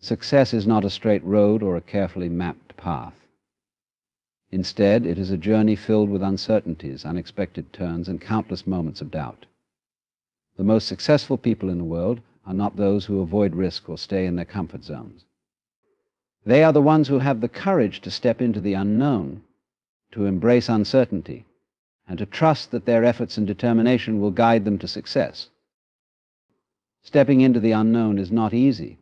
Success is not a straight road or a carefully mapped path. Instead, it is a journey filled with uncertainties, unexpected turns, and countless moments of doubt. The most successful people in the world are not those who avoid risk or stay in their comfort zones. They are the ones who have the courage to step into the unknown, to embrace uncertainty, and to trust that their efforts and determination will guide them to success. Stepping into the unknown is not easy.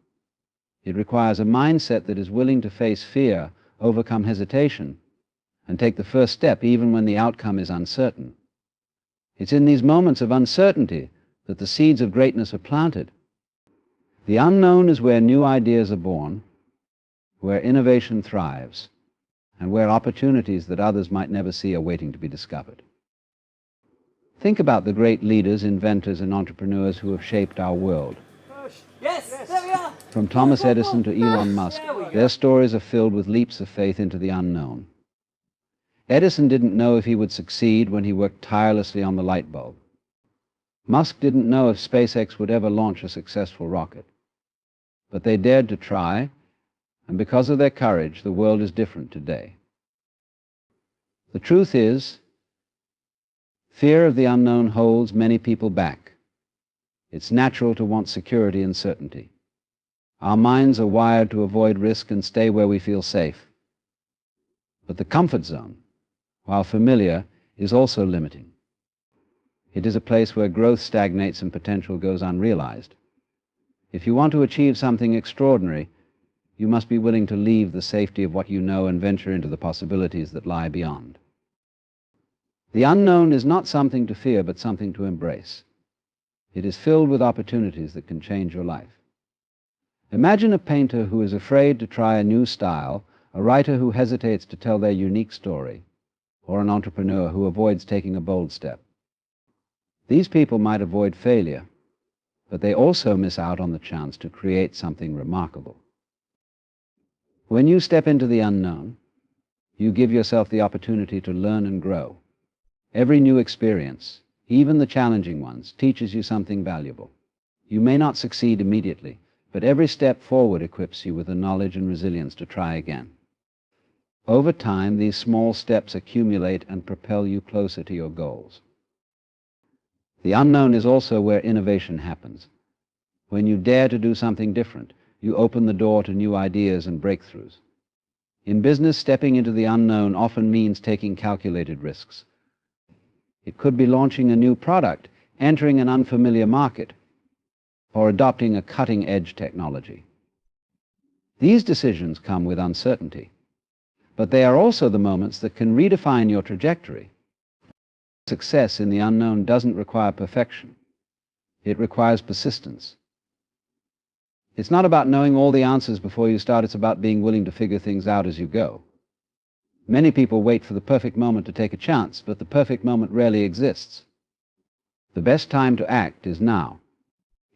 It requires a mindset that is willing to face fear, overcome hesitation, and take the first step even when the outcome is uncertain. It's in these moments of uncertainty that the seeds of greatness are planted. The unknown is where new ideas are born, where innovation thrives, and where opportunities that others might never see are waiting to be discovered. Think about the great leaders, inventors, and entrepreneurs who have shaped our world. Yes, there we are. From Thomas Edison to Elon Musk, their stories are filled with leaps of faith into the unknown. Edison didn't know if he would succeed when he worked tirelessly on the light bulb. Musk didn't know if SpaceX would ever launch a successful rocket. But they dared to try, and because of their courage, the world is different today. The truth is, fear of the unknown holds many people back. It's natural to want security and certainty. Our minds are wired to avoid risk and stay where we feel safe. But the comfort zone, while familiar, is also limiting. It is a place where growth stagnates and potential goes unrealized. If you want to achieve something extraordinary, you must be willing to leave the safety of what you know and venture into the possibilities that lie beyond. The unknown is not something to fear, but something to embrace. It is filled with opportunities that can change your life. Imagine a painter who is afraid to try a new style, a writer who hesitates to tell their unique story, or an entrepreneur who avoids taking a bold step. These people might avoid failure, but they also miss out on the chance to create something remarkable. When you step into the unknown, you give yourself the opportunity to learn and grow. Every new experience, even the challenging ones, teaches you something valuable. You may not succeed immediately, but every step forward equips you with the knowledge and resilience to try again. Over time, these small steps accumulate and propel you closer to your goals. The unknown is also where innovation happens. When you dare to do something different, you open the door to new ideas and breakthroughs. In business, stepping into the unknown often means taking calculated risks. It could be launching a new product, entering an unfamiliar market, or adopting a cutting-edge technology. These decisions come with uncertainty, but they are also the moments that can redefine your trajectory. Success in the unknown doesn't require perfection. It requires persistence. It's not about knowing all the answers before you start, it's about being willing to figure things out as you go. Many people wait for the perfect moment to take a chance, but the perfect moment rarely exists. The best time to act is now,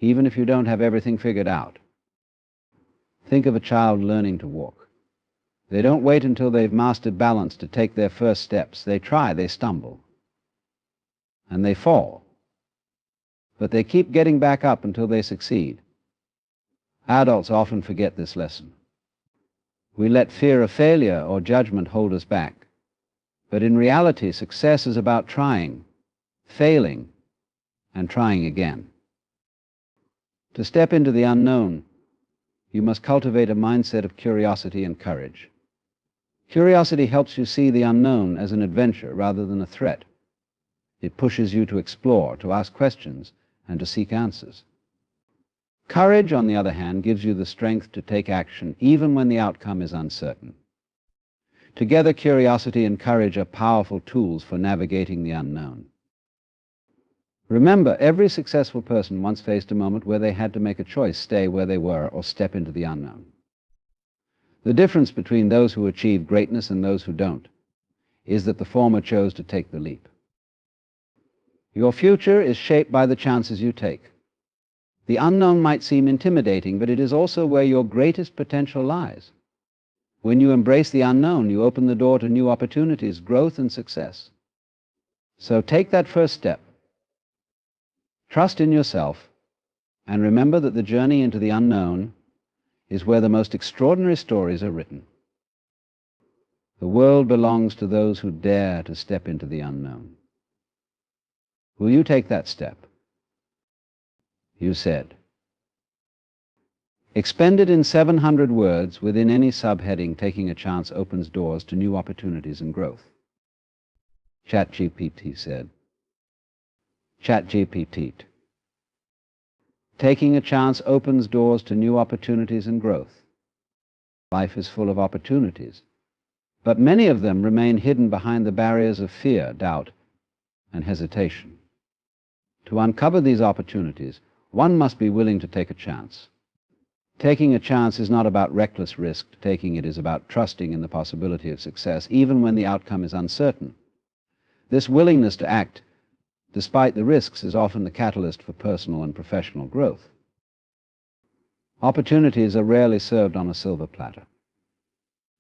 even if you don't have everything figured out. Think of a child learning to walk. They don't wait until they've mastered balance to take their first steps. They try, they stumble, and they fall. But they keep getting back up until they succeed. Adults often forget this lesson. We let fear of failure or judgment hold us back. But in reality, success is about trying, failing, and trying again. To step into the unknown, you must cultivate a mindset of curiosity and courage. Curiosity helps you see the unknown as an adventure rather than a threat. It pushes you to explore, to ask questions, and to seek answers. Courage, on the other hand, gives you the strength to take action even when the outcome is uncertain. Together, curiosity and courage are powerful tools for navigating the unknown. Remember, every successful person once faced a moment where they had to make a choice, stay where they were or step into the unknown. The difference between those who achieve greatness and those who don't is that the former chose to take the leap. Your future is shaped by the chances you take. The unknown might seem intimidating, but it is also where your greatest potential lies. When you embrace the unknown, you open the door to new opportunities, growth, and success. So take that first step. Trust in yourself, and remember that the journey into the unknown is where the most extraordinary stories are written. The world belongs to those who dare to step into the unknown. Will you take that step? You said. Expend it in 700 words within any subheading. Taking a chance opens doors to new opportunities and growth. ChatGPT said. ChatGPT. Taking a chance opens doors to new opportunities and growth. Life is full of opportunities, but many of them remain hidden behind the barriers of fear, doubt, and hesitation. To uncover these opportunities, one must be willing to take a chance. Taking a chance is not about reckless risk. Taking it is about trusting in the possibility of success, even when the outcome is uncertain. This willingness to act, despite the risks, is often the catalyst for personal and professional growth. Opportunities are rarely served on a silver platter.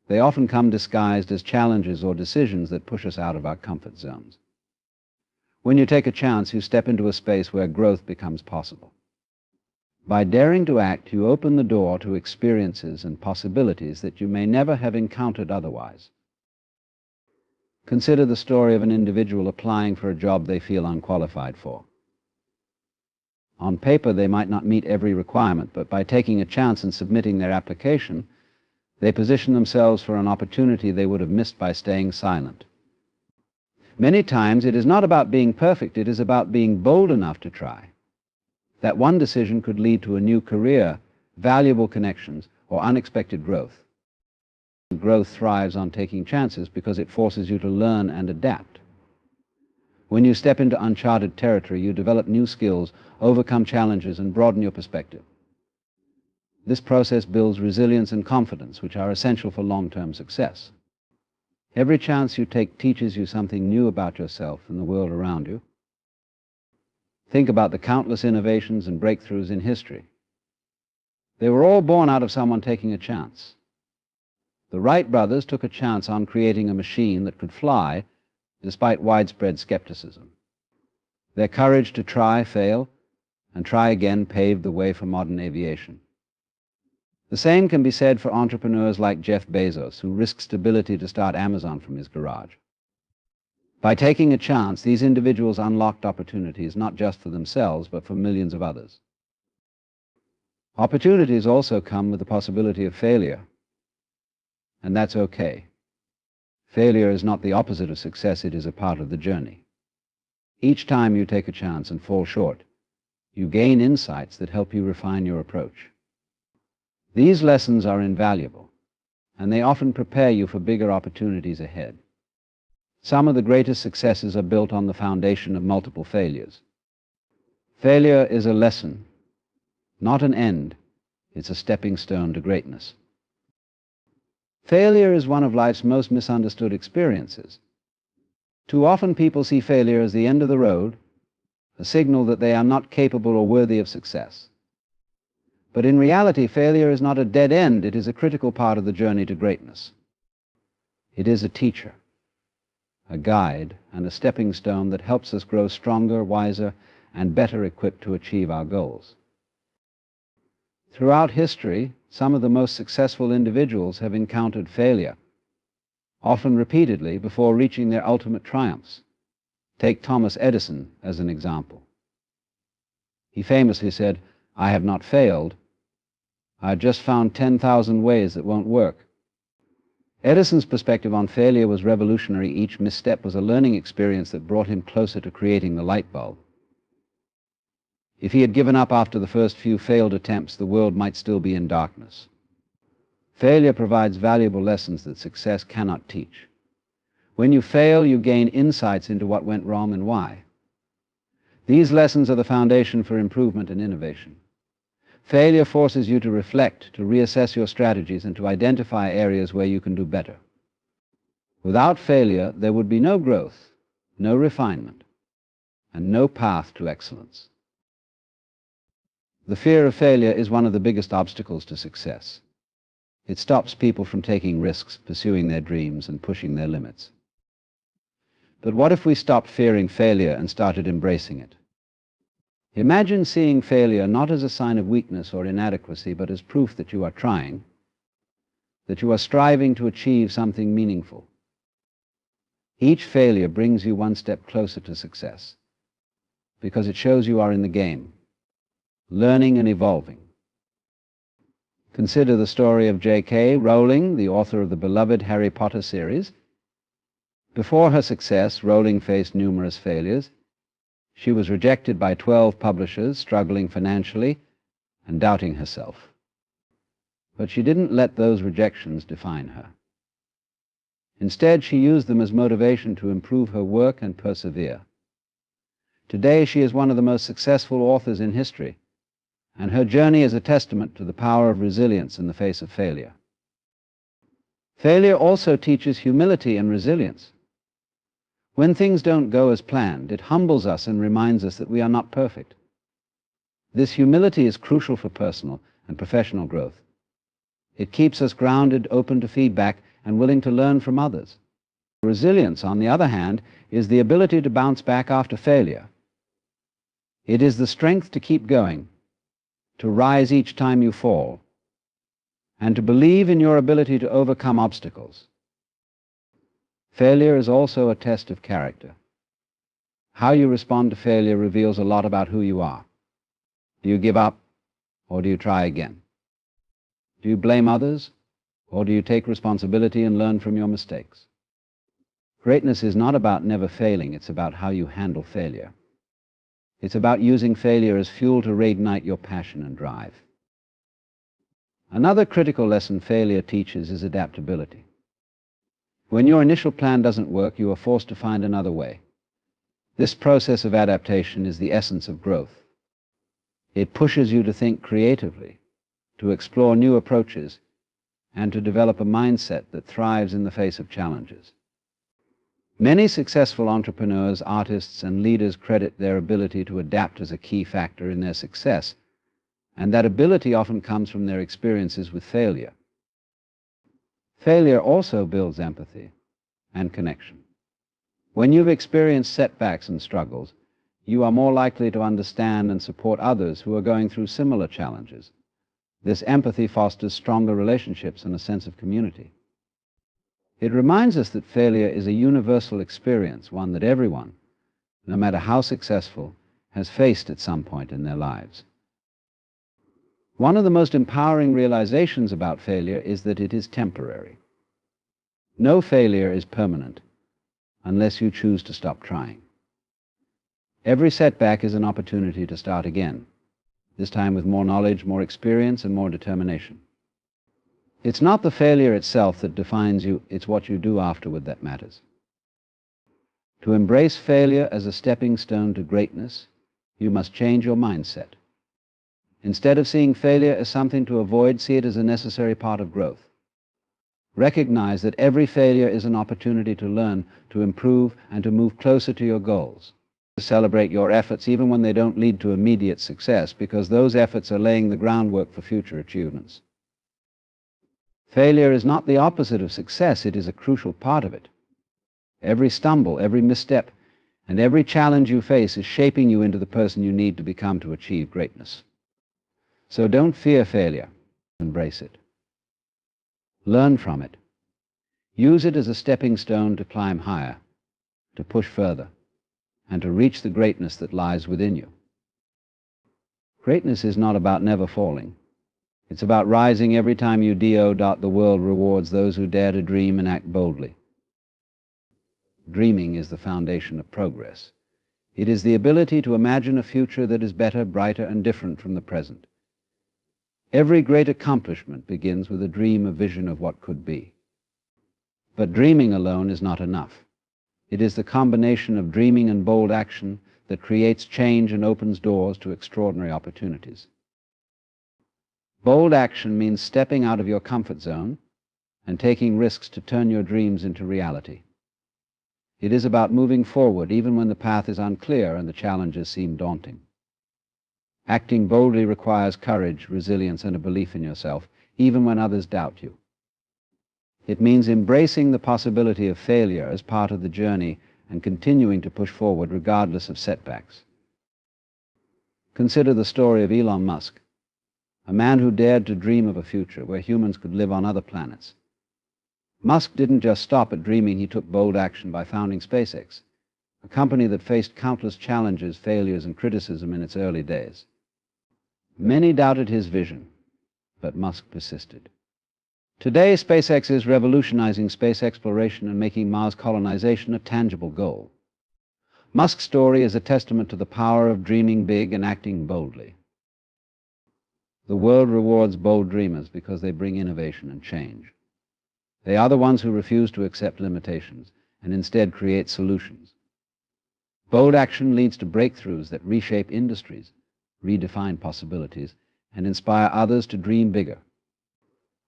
They often come disguised as challenges or decisions that push us out of our comfort zones. When you take a chance, you step into a space where growth becomes possible. By daring to act, you open the door to experiences and possibilities that you may never have encountered otherwise. Consider the story of an individual applying for a job they feel unqualified for. On paper, they might not meet every requirement, but by taking a chance and submitting their application, they position themselves for an opportunity they would have missed by staying silent. Many times, it is not about being perfect, it is about being bold enough to try. That one decision could lead to a new career, valuable connections, or unexpected growth. Growth thrives on taking chances because it forces you to learn and adapt. When you step into uncharted territory, you develop new skills, overcome challenges, and broaden your perspective. This process builds resilience and confidence, which are essential for long-term success. Every chance you take teaches you something new about yourself and the world around you. Think about the countless innovations and breakthroughs in history. They were all born out of someone taking a chance. The Wright brothers took a chance on creating a machine that could fly, despite widespread skepticism. Their courage to try, fail, and try again paved the way for modern aviation. The same can be said for entrepreneurs like Jeff Bezos, who risked stability to start Amazon from his garage. By taking a chance, these individuals unlocked opportunities not just for themselves, but for millions of others. Opportunities also come with the possibility of failure, and that's okay. Failure is not the opposite of success, it is a part of the journey. Each time you take a chance and fall short, you gain insights that help you refine your approach. These lessons are invaluable, and they often prepare you for bigger opportunities ahead. Some of the greatest successes are built on the foundation of multiple failures. Failure is a lesson, not an end. It's a stepping stone to greatness. Failure is one of life's most misunderstood experiences. Too often people see failure as the end of the road, a signal that they are not capable or worthy of success. But in reality, failure is not a dead end. It is a critical part of the journey to greatness. It is a teacher, a guide, and a stepping stone that helps us grow stronger, wiser, and better equipped to achieve our goals. Throughout history, some of the most successful individuals have encountered failure, often repeatedly, before reaching their ultimate triumphs. Take Thomas Edison as an example. He famously said, "I have not failed. I've just found 10,000 ways that won't work." Edison's perspective on failure was revolutionary. Each misstep was a learning experience that brought him closer to creating the light bulb. If he had given up after the first few failed attempts, the world might still be in darkness. Failure provides valuable lessons that success cannot teach. When you fail, you gain insights into what went wrong and why. These lessons are the foundation for improvement and innovation. Failure forces you to reflect, to reassess your strategies, and to identify areas where you can do better. Without failure, there would be no growth, no refinement, and no path to excellence. The fear of failure is one of the biggest obstacles to success. It stops people from taking risks, pursuing their dreams, and pushing their limits. But what if we stopped fearing failure and started embracing it? Imagine seeing failure not as a sign of weakness or inadequacy, but as proof that you are trying, that you are striving to achieve something meaningful. Each failure brings you one step closer to success, because it shows you are in the game, learning and evolving. Consider the story of J.K. Rowling, the author of the beloved Harry Potter series. Before her success, Rowling faced numerous failures. She was rejected by 12 publishers, struggling financially and doubting herself. But she didn't let those rejections define her. Instead, she used them as motivation to improve her work and persevere. Today, she is one of the most successful authors in history, and her journey is a testament to the power of resilience in the face of failure. Failure also teaches humility and resilience. When things don't go as planned, it humbles us and reminds us that we are not perfect. This humility is crucial for personal and professional growth. It keeps us grounded, open to feedback, and willing to learn from others. Resilience, on the other hand, is the ability to bounce back after failure. It is the strength to keep going, to rise each time you fall, and to believe in your ability to overcome obstacles. Failure is also a test of character. How you respond to failure reveals a lot about who you are. Do you give up, or do you try again? Do you blame others, or do you take responsibility and learn from your mistakes? Greatness is not about never failing, it's about how you handle failure. It's about using failure as fuel to reignite your passion and drive. Another critical lesson failure teaches is adaptability. When your initial plan doesn't work, you are forced to find another way. This process of adaptation is the essence of growth. It pushes you to think creatively, to explore new approaches, and to develop a mindset that thrives in the face of challenges. Many successful entrepreneurs, artists, and leaders credit their ability to adapt as a key factor in their success, and that ability often comes from their experiences with failure. Failure also builds empathy and connection. When you've experienced setbacks and struggles, you are more likely to understand and support others who are going through similar challenges. This empathy fosters stronger relationships and a sense of community. It reminds us that failure is a universal experience, one that everyone, no matter how successful, has faced at some point in their lives. One of the most empowering realizations about failure is that it is temporary. No failure is permanent unless you choose to stop trying. Every setback is an opportunity to start again, this time with more knowledge, more experience, and more determination. It's not the failure itself that defines you, it's what you do afterward that matters. To embrace failure as a stepping stone to greatness, you must change your mindset. Instead of seeing failure as something to avoid, see it as a necessary part of growth. Recognize that every failure is an opportunity to learn, to improve, and to move closer to your goals. Celebrate your efforts even when they don't lead to immediate success, because those efforts are laying the groundwork for future achievements. Failure is not the opposite of success, it is a crucial part of it. Every stumble, every misstep, and every challenge you face is shaping you into the person you need to become to achieve greatness. So don't fear failure, embrace it. Learn from it. Use it as a stepping stone to climb higher, to push further, and to reach the greatness that lies within you. Greatness is not about never falling. It's about rising every time you do. The world rewards those who dare to dream and act boldly. Dreaming is the foundation of progress. It is the ability to imagine a future that is better, brighter, and different from the present. Every great accomplishment begins with a dream, a vision of what could be. But dreaming alone is not enough. It is the combination of dreaming and bold action that creates change and opens doors to extraordinary opportunities. Bold action means stepping out of your comfort zone and taking risks to turn your dreams into reality. It is about moving forward even when the path is unclear and the challenges seem daunting. Acting boldly requires courage, resilience, and a belief in yourself, even when others doubt you. It means embracing the possibility of failure as part of the journey and continuing to push forward regardless of setbacks. Consider the story of Elon Musk, a man who dared to dream of a future where humans could live on other planets. Musk didn't just stop at dreaming, he took bold action by founding SpaceX, a company that faced countless challenges, failures, and criticism in its early days. Many doubted his vision, but Musk persisted. Today, SpaceX is revolutionizing space exploration and making Mars colonization a tangible goal. Musk's story is a testament to the power of dreaming big and acting boldly. The world rewards bold dreamers because they bring innovation and change. They are the ones who refuse to accept limitations and instead create solutions. Bold action leads to breakthroughs that reshape industries, redefine possibilities, and inspire others to dream bigger.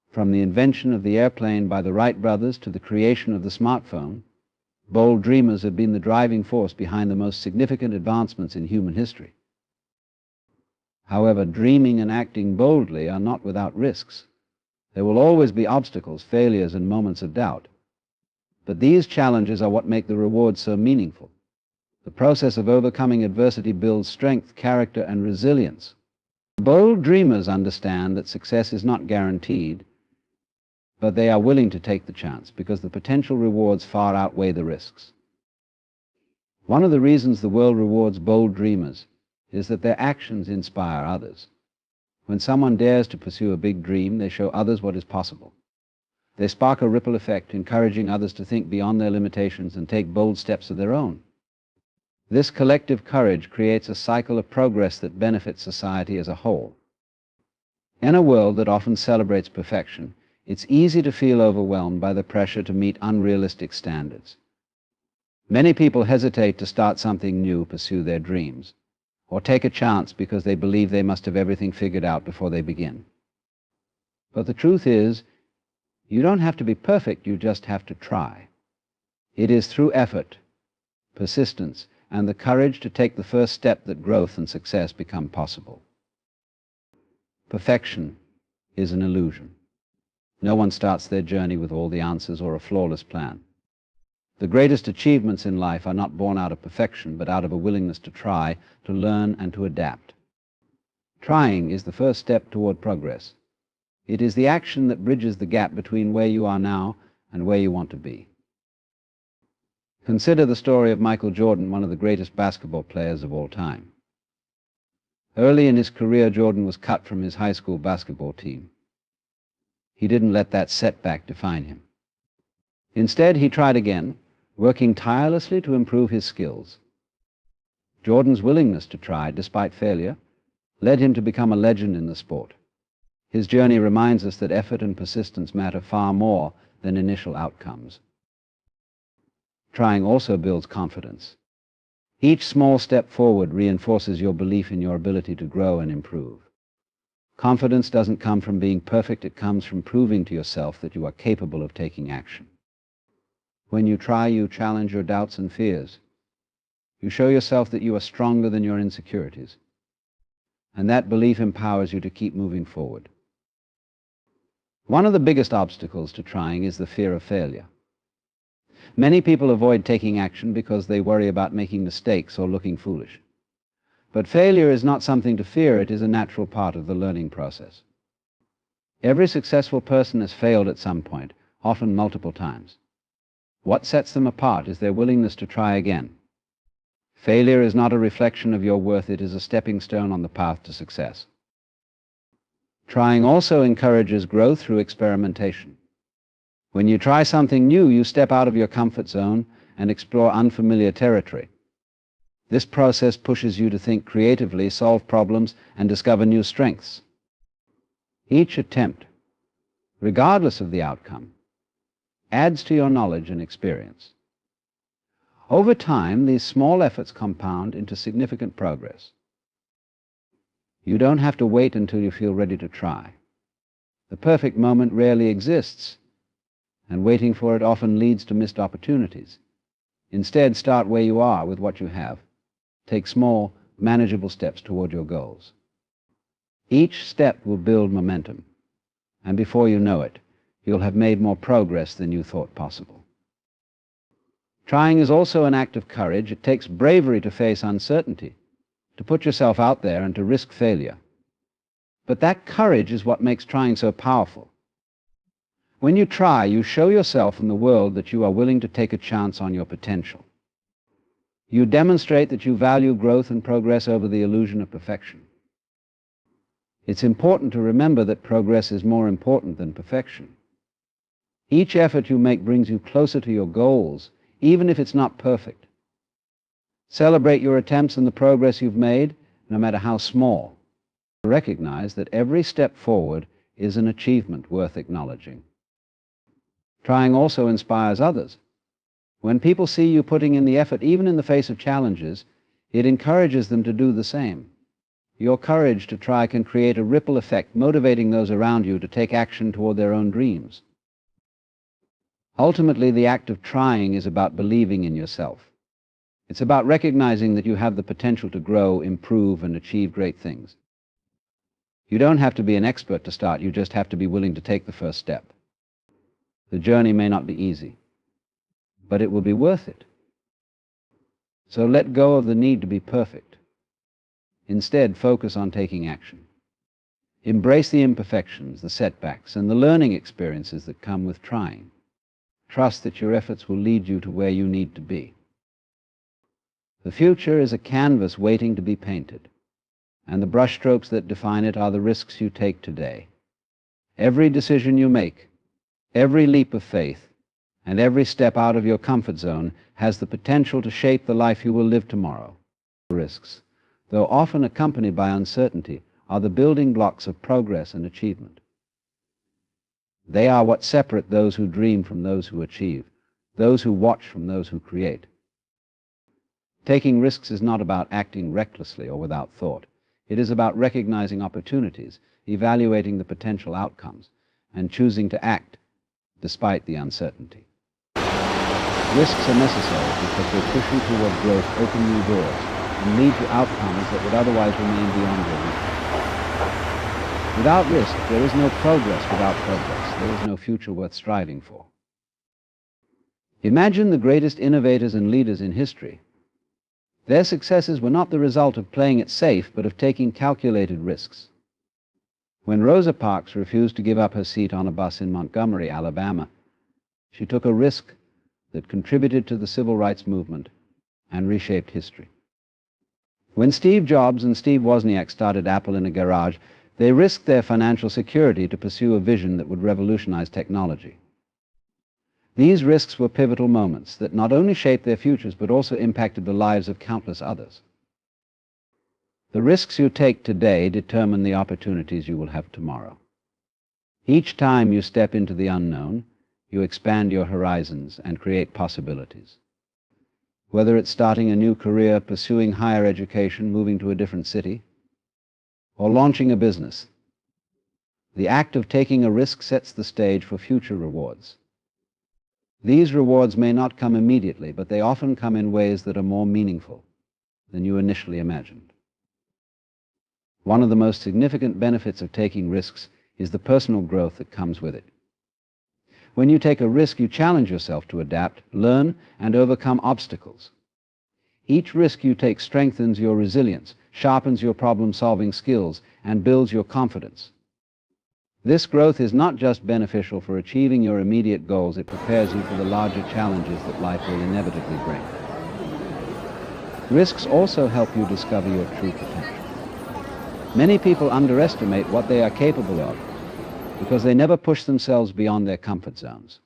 From the invention of the airplane by the Wright brothers to the creation of the smartphone, bold dreamers have been the driving force behind the most significant advancements in human history. However, dreaming and acting boldly are not without risks. There will always be obstacles, failures, and moments of doubt. But these challenges are what make the rewards so meaningful. The process of overcoming adversity builds strength, character, and resilience. Bold dreamers understand that success is not guaranteed, but they are willing to take the chance because the potential rewards far outweigh the risks. One of the reasons the world rewards bold dreamers is that their actions inspire others. When someone dares to pursue a big dream, they show others what is possible. They spark a ripple effect, encouraging others to think beyond their limitations and take bold steps of their own. This collective courage creates a cycle of progress that benefits society as a whole. In a world that often celebrates perfection, it's easy to feel overwhelmed by the pressure to meet unrealistic standards. Many people hesitate to start something new, pursue their dreams, or take a chance because they believe they must have everything figured out before they begin. But the truth is, you don't have to be perfect, you just have to try. It is through effort, persistence, and the courage to take the first step that growth and success become possible. Perfection is an illusion. No one starts their journey with all the answers or a flawless plan. The greatest achievements in life are not born out of perfection, but out of a willingness to try, to learn, and to adapt. Trying is the first step toward progress. It is the action that bridges the gap between where you are now and where you want to be. Consider the story of Michael Jordan, one of the greatest basketball players of all time. Early in his career, Jordan was cut from his high school basketball team. He didn't let that setback define him. Instead, he tried again, working tirelessly to improve his skills. Jordan's willingness to try, despite failure, led him to become a legend in the sport. His journey reminds us that effort and persistence matter far more than initial outcomes. Trying also builds confidence. Each small step forward reinforces your belief in your ability to grow and improve. Confidence doesn't come from being perfect, it comes from proving to yourself that you are capable of taking action. When you try, you challenge your doubts and fears. You show yourself that you are stronger than your insecurities. And that belief empowers you to keep moving forward. One of the biggest obstacles to trying is the fear of failure. Many people avoid taking action because they worry about making mistakes or looking foolish. But failure is not something to fear, it is a natural part of the learning process. Every successful person has failed at some point, often multiple times. What sets them apart is their willingness to try again. Failure is not a reflection of your worth, it is a stepping stone on the path to success. Trying also encourages growth through experimentation. When you try something new, you step out of your comfort zone and explore unfamiliar territory. This process pushes you to think creatively, solve problems, and discover new strengths. Each attempt, regardless of the outcome, adds to your knowledge and experience. Over time, these small efforts compound into significant progress. You don't have to wait until you feel ready to try. The perfect moment rarely exists, and waiting for it often leads to missed opportunities. Instead, start where you are with what you have. Take small, manageable steps toward your goals. Each step will build momentum, and before you know it, you'll have made more progress than you thought possible. Trying is also an act of courage. It takes bravery to face uncertainty, to put yourself out there and to risk failure. But that courage is what makes trying so powerful. When you try, you show yourself and the world that you are willing to take a chance on your potential. You demonstrate that you value growth and progress over the illusion of perfection. It's important to remember that progress is more important than perfection. Each effort you make brings you closer to your goals, even if it's not perfect. Celebrate your attempts and the progress you've made, no matter how small. Recognize that every step forward is an achievement worth acknowledging. Trying also inspires others. When people see you putting in the effort, even in the face of challenges, it encourages them to do the same. Your courage to try can create a ripple effect, motivating those around you to take action toward their own dreams. Ultimately, the act of trying is about believing in yourself. It's about recognizing that you have the potential to grow, improve, and achieve great things. You don't have to be an expert to start, you just have to be willing to take the first step. The journey may not be easy, but it will be worth it. So let go of the need to be perfect. Instead, focus on taking action. Embrace the imperfections, the setbacks, and the learning experiences that come with trying. Trust that your efforts will lead you to where you need to be. The future is a canvas waiting to be painted, and the brushstrokes that define it are the risks you take today. Every decision you make, every leap of faith, and every step out of your comfort zone has the potential to shape the life you will live tomorrow. Risks, though often accompanied by uncertainty, are the building blocks of progress and achievement. They are what separate those who dream from those who achieve, those who watch from those who create. Taking risks is not about acting recklessly or without thought. It is about recognizing opportunities, evaluating the potential outcomes, and choosing to act despite the uncertainty. Risks are necessary because they push you toward growth, open new doors, and lead to outcomes that would otherwise remain beyond your reach. Without risk, there is no progress. Without progress, there is no future worth striving for. Imagine the greatest innovators and leaders in history. Their successes were not the result of playing it safe, but of taking calculated risks. When Rosa Parks refused to give up her seat on a bus in Montgomery, Alabama, she took a risk that contributed to the civil rights movement and reshaped history. When Steve Jobs and Steve Wozniak started Apple in a garage, they risked their financial security to pursue a vision that would revolutionize technology. These risks were pivotal moments that not only shaped their futures, but also impacted the lives of countless others. The risks you take today determine the opportunities you will have tomorrow. Each time you step into the unknown, you expand your horizons and create possibilities. Whether it's starting a new career, pursuing higher education, moving to a different city, or launching a business, the act of taking a risk sets the stage for future rewards. These rewards may not come immediately, but they often come in ways that are more meaningful than you initially imagined. One of the most significant benefits of taking risks is the personal growth that comes with it. When you take a risk, you challenge yourself to adapt, learn, and overcome obstacles. Each risk you take strengthens your resilience, sharpens your problem-solving skills, and builds your confidence. This growth is not just beneficial for achieving your immediate goals, it prepares you for the larger challenges that life will inevitably bring. Risks also help you discover your true potential. Many people underestimate what they are capable of because they never push themselves beyond their comfort zones.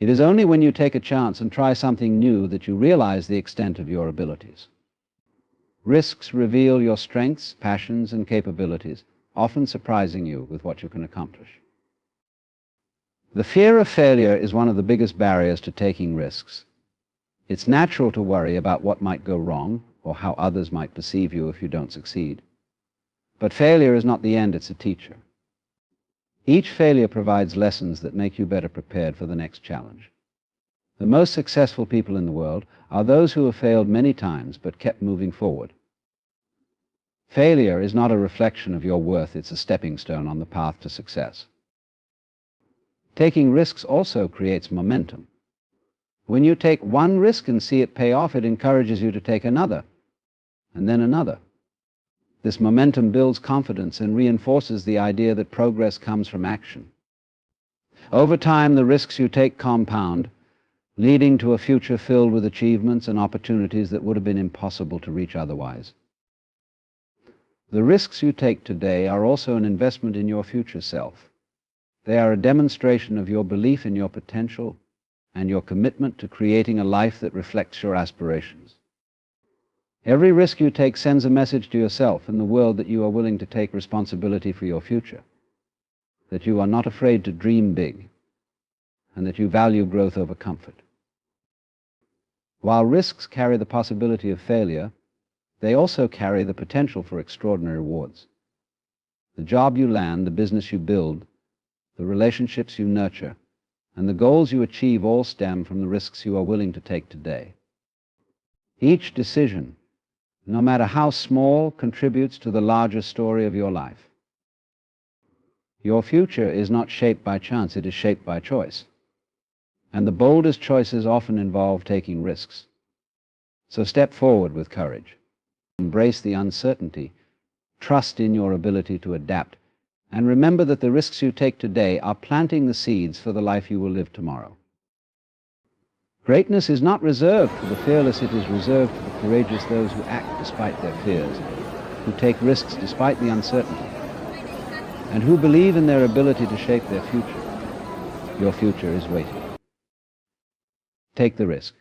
It is only when you take a chance and try something new that you realize the extent of your abilities. Risks reveal your strengths, passions, and capabilities, often surprising you with what you can accomplish. The fear of failure is one of the biggest barriers to taking risks. It's natural to worry about what might go wrong or how others might perceive you if you don't succeed. But failure is not the end, it's a teacher. Each failure provides lessons that make you better prepared for the next challenge. The most successful people in the world are those who have failed many times but kept moving forward. Failure is not a reflection of your worth, it's a stepping stone on the path to success. Taking risks also creates momentum. When you take one risk and see it pay off, it encourages you to take another. and then another. This momentum builds confidence and reinforces the idea that progress comes from action. Over time, the risks you take compound, leading to a future filled with achievements and opportunities that would have been impossible to reach otherwise. The risks you take today are also an investment in your future self. They are a demonstration of your belief in your potential and your commitment to creating a life that reflects your aspirations. Every risk you take sends a message to yourself and the world that you are willing to take responsibility for your future, that you are not afraid to dream big, and that you value growth over comfort. While risks carry the possibility of failure, they also carry the potential for extraordinary rewards. The job you land, the business you build, the relationships you nurture, and the goals you achieve all stem from the risks you are willing to take today. Each decision, no matter how small, contributes to the larger story of your life. Your future is not shaped by chance, it is shaped by choice. And the boldest choices often involve taking risks. So step forward with courage. Embrace the uncertainty. Trust in your ability to adapt. And remember that the risks you take today are planting the seeds for the life you will live tomorrow. Greatness is not reserved for the fearless, it is reserved for the courageous, those who act despite their fears, who take risks despite the uncertainty, and who believe in their ability to shape their future. Your future is waiting. Take the risk.